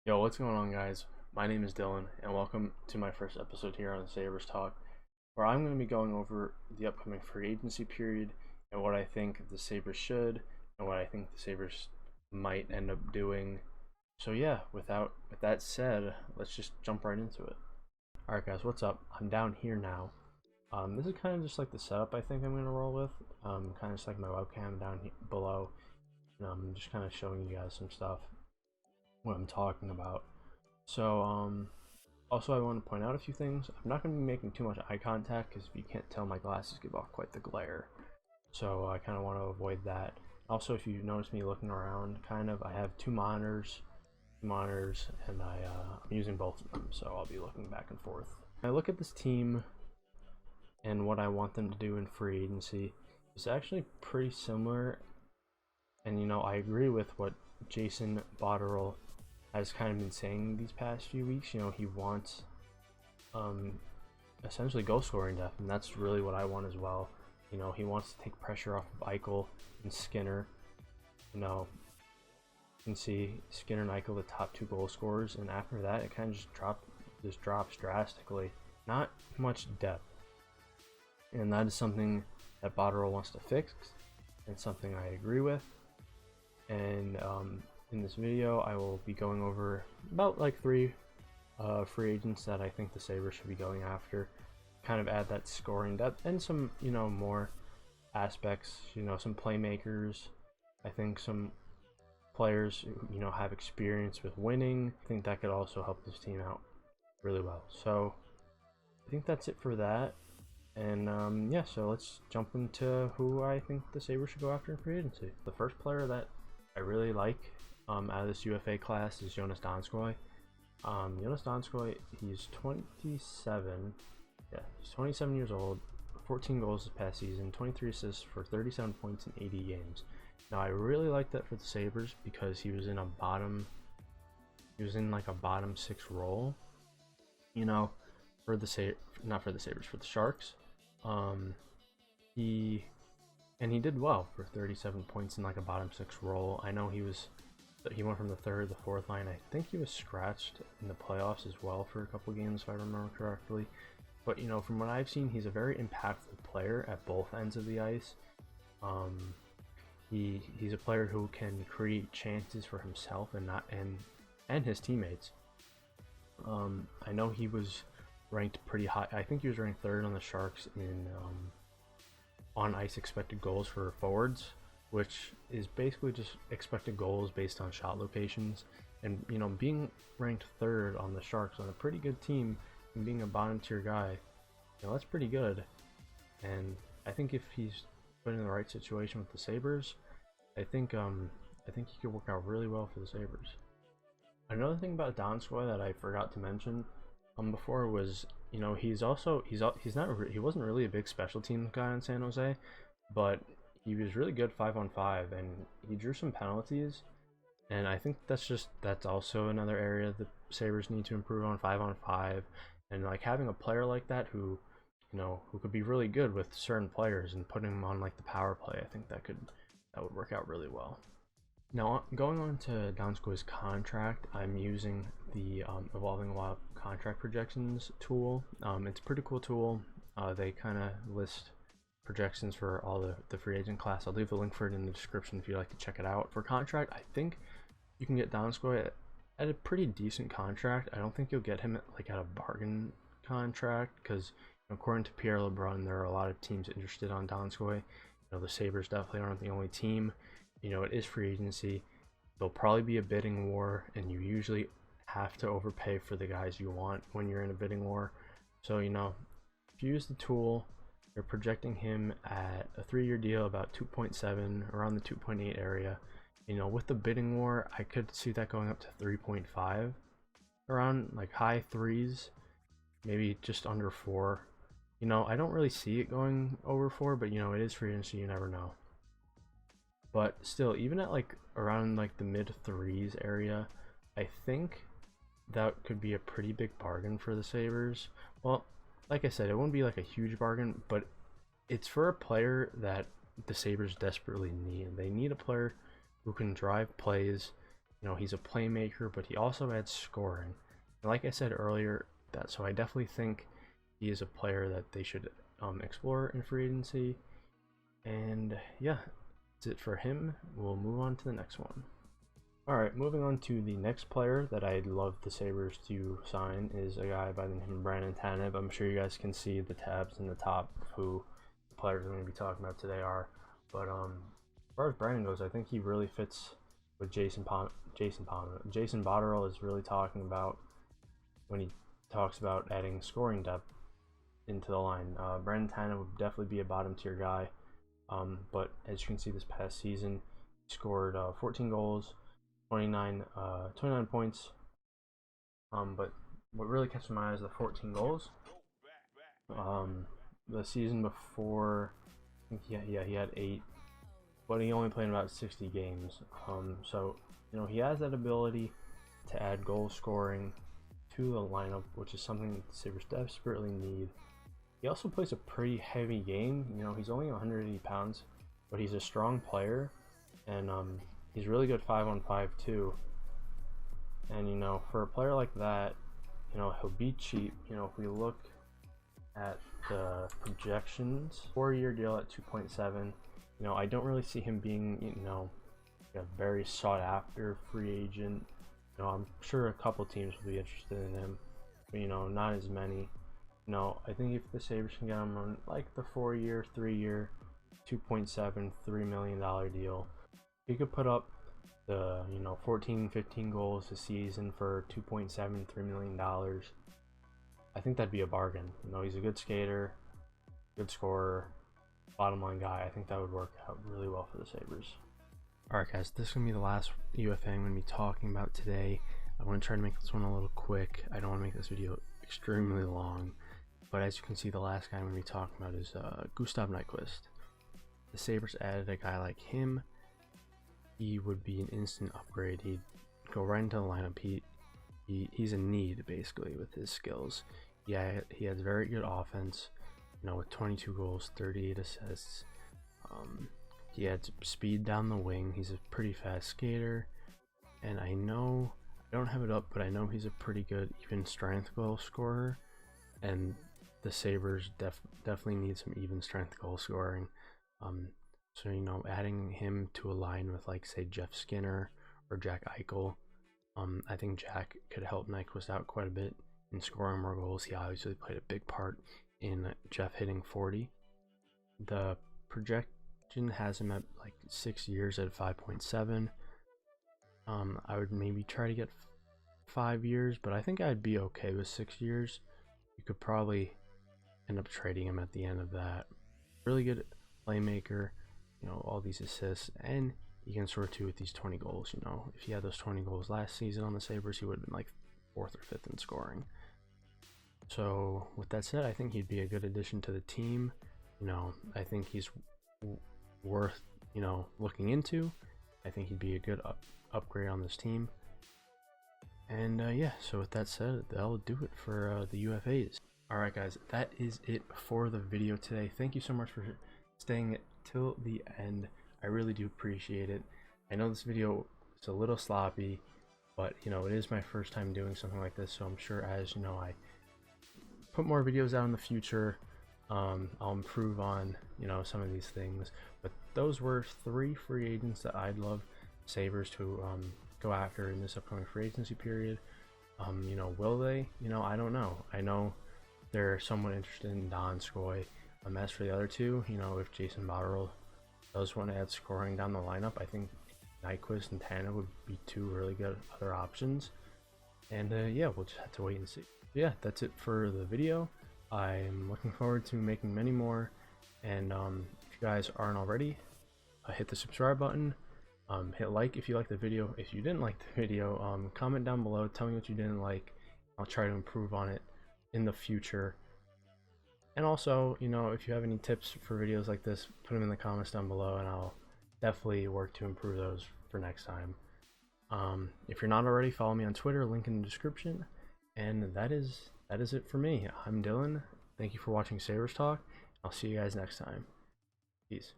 Yo, what's going on, guys? My name is Dylan, and welcome to my first episode here on the Sabres Talk, where I'm going to be going over the upcoming free agency period and what I think the Sabres should and what I think the Sabres might end up doing. So yeah, with that said, let's just jump right into it. Alright guys, what's up? I'm down here now. This is kind of just like the setup I think I'm going to roll with. Kind of just like my webcam down here below. I'm just kind of showing you guys some stuff, what I'm talking about. So also I want to point out a few things. I'm not going to be making too much eye contact because if you can't tell, my glasses give off quite the glare, so I kind of want to avoid that. Also, if you notice me looking around, I have two monitors, and I'm using both of them, so I'll be looking back and forth. I look at this team and what I want them to do in free agency. It's actually pretty similar, and I agree with what Jason Botterill has kind of been saying these past few weeks. He wants essentially goal scoring depth, and that's really what I want as well. He wants to take pressure off of Eichel and Skinner. You can see Skinner and Eichel the top two goal scorers, and after that it kind of just drops drastically. Not much depth, and that is something that Botterill wants to fix, and something I agree with. And in this video, I will be going over about like three free agents that I think the Sabres should be going after. Kind of add that scoring depth and some, more aspects. Some playmakers. I think some players who, have experience with winning. I think that could also help this team out really well. So I think that's it for that. And yeah, so let's jump into who I think the Sabres should go after in free agency. The first player that I really like out of this UFA class is Jonas Donskoi. Jonas Donskoi, he's 27. Yeah, he's 27 years old, 14 goals this past season, 23 assists for 37 points in 80 games. Now I really like that for the Sabres because he was in like a bottom six role, for the for the Sharks. He did well for 37 points in like a bottom six role. I know he went from the third to the fourth line. I think he was scratched in the playoffs as well for a couple games, if I remember correctly. But from what I've seen, he's a very impactful player at both ends of the ice. He's a player who can create chances for himself and his teammates. I know he was ranked pretty high. I think he was ranked third on the Sharks in on ice expected goals for forwards, which is basically just expected goals based on shot locations. And being ranked third on the Sharks on a pretty good team and being a bottom tier guy, that's pretty good. And I think if he's put in the right situation with the Sabres, I think he could work out really well for the Sabres. Another thing about Donskoi that I forgot to mention before was, he wasn't really a big special teams guy in San Jose, but he was really good 5-on-5, and he drew some penalties. And I think that's also another area the Sabres need to improve on, 5-on-5, and like having a player like that who could be really good with certain players and putting him on like the power play. I think that would work out really well. Now, going on to Donskoi's contract, I'm using the Evolving Wild contract projections tool. It's a pretty cool tool. They kind of list projections for all the free agent class. I'll leave a link for it in the description if you'd like to check it out. For contract, I think you can get Donskoi at a pretty decent contract. I don't think you'll get him at a bargain contract because according to Pierre LeBrun, there are a lot of teams interested on Donskoi. The Sabres definitely aren't the only team. It is free agency. There'll probably be a bidding war, and you usually have to overpay for the guys you want when you're in a bidding war. So, if you use the tool, you're projecting him at a 3-year deal, about 2.7, around the 2.8 area. With the bidding war, I could see that going up to 3.5, around like high threes, maybe just under 4. I don't really see it going over 4, but it is free agency, you never know. But still, even at around the mid threes area, I think that could be a pretty big bargain for the Sabres. Well, like I said, it wouldn't be like a huge bargain, but it's for a player that the Sabres desperately need. They need a player who can drive plays You know, he's a playmaker, but he also adds scoring. And like I said earlier, so I definitely think he is a player that they should explore in free agency. And yeah, that's it for him. We'll move on to the next one. Alright, moving on to the next player that I'd love the Sabres to sign is a guy by the name of Brandon Tanev. I'm sure you guys can see the tabs in the top of who the players I'm going to be talking about today are. But as far as Brandon goes, I think he really fits with Jason Botterill is really talking about when he talks about adding scoring depth into the line. Brandon Tanev would definitely be a bottom tier guy. But as you can see this past season, he scored 14 goals, 29 points. But what really catches my eye is the 14 goals. The season before, I think he had 8, but he only played about 60 games. So you know, he has that ability to add goal scoring to the lineup, which is something that the Sabres desperately need. He also plays a pretty heavy game. You know, he's only 180 pounds, but he's a strong player, and he's really good 5-on-5 too. And you know, for a player like that, you know, he'll be cheap. You know, if we look at the projections, 4-year deal at 2.7. You know, I don't really see him being, you know, a very sought after free agent. You know, I'm sure a couple teams will be interested in him, but you know, not as many. You know, I think if the Sabres can get him on like the 4-year, 3-year, 2.7, $3 million deal, he could put up the, you know, 14, 15 goals a season for 2.7, $3 million. I think that'd be a bargain. You know, he's a good skater, good scorer, bottom line guy. I think that would work out really well for the Sabres. Alright guys, this is going to be the last UFA I'm going to be talking about today. I want to try to make this one a little quick. I don't want to make this video extremely long. But as you can see, the last guy I'm going to be talking about is Gustav Nyquist. The Sabres added a guy like him. He would be an instant upgrade. He'd go right into the lineup. He's a need basically with his skills. Yeah, he has very good offense. You know, with 22 goals, 38 assists. He adds speed down the wing. He's a pretty fast skater, and I know I don't have it up, but I know he's a pretty good even strength goal scorer. And the Sabres definitely need some even strength goal scoring. So you know, adding him to a line with like say Jeff Skinner or Jack Eichel, I think Jack could help Nyquist out quite a bit in scoring more goals. He obviously played a big part in Jeff hitting 40. The projection has him at like 6 years at 5.7. I would maybe try to get 5 years, but I think I'd be okay with 6 years. You could probably end up trading him at the end of that. Really good playmaker, you know, all these assists, and you can sort too with these 20 goals. You know, if he had those 20 goals last season on the Sabres, he would have been like 4th or 5th in scoring. So with that said, I think he'd be a good addition to the team. You know, I think he's worth, you know, looking into. I think he'd be a good upgrade on this team. And yeah, so with that said, that'll do it for the UFAs. Alright guys, that is it for the video today. Thank you so much for staying till the end. I really do appreciate it. I know this video is a little sloppy, but you know, it is my first time doing something like this, so I'm sure as you know, I put more videos out in the future, I'll improve on, you know, some of these things. But those were 3 free agents that I'd love Sabres to go after in this upcoming free agency period. You know, will they? You know, I don't know. I know they're somewhat interested in Donskoy. As for the other 2, you know, if Jason Botterill does want to add scoring down the lineup, I think Nyquist and Tanev would be 2 really good other options. And yeah, we'll just have to wait and see. Yeah, that's it for the video. I'm looking forward to making many more. And if you guys aren't already, hit the subscribe button. Hit like if you like the video. If you didn't like the video, comment down below. Tell me what you didn't like. I'll try to improve on it in the future. And also, you know, if you have any tips for videos like this, put them in the comments down below, and I'll definitely work to improve those for next time. If you're not already, follow me on Twitter, link in the description. And that is it for me. I'm Dylan. Thank you for watching Sabres Talk. I'll see you guys next time. Peace.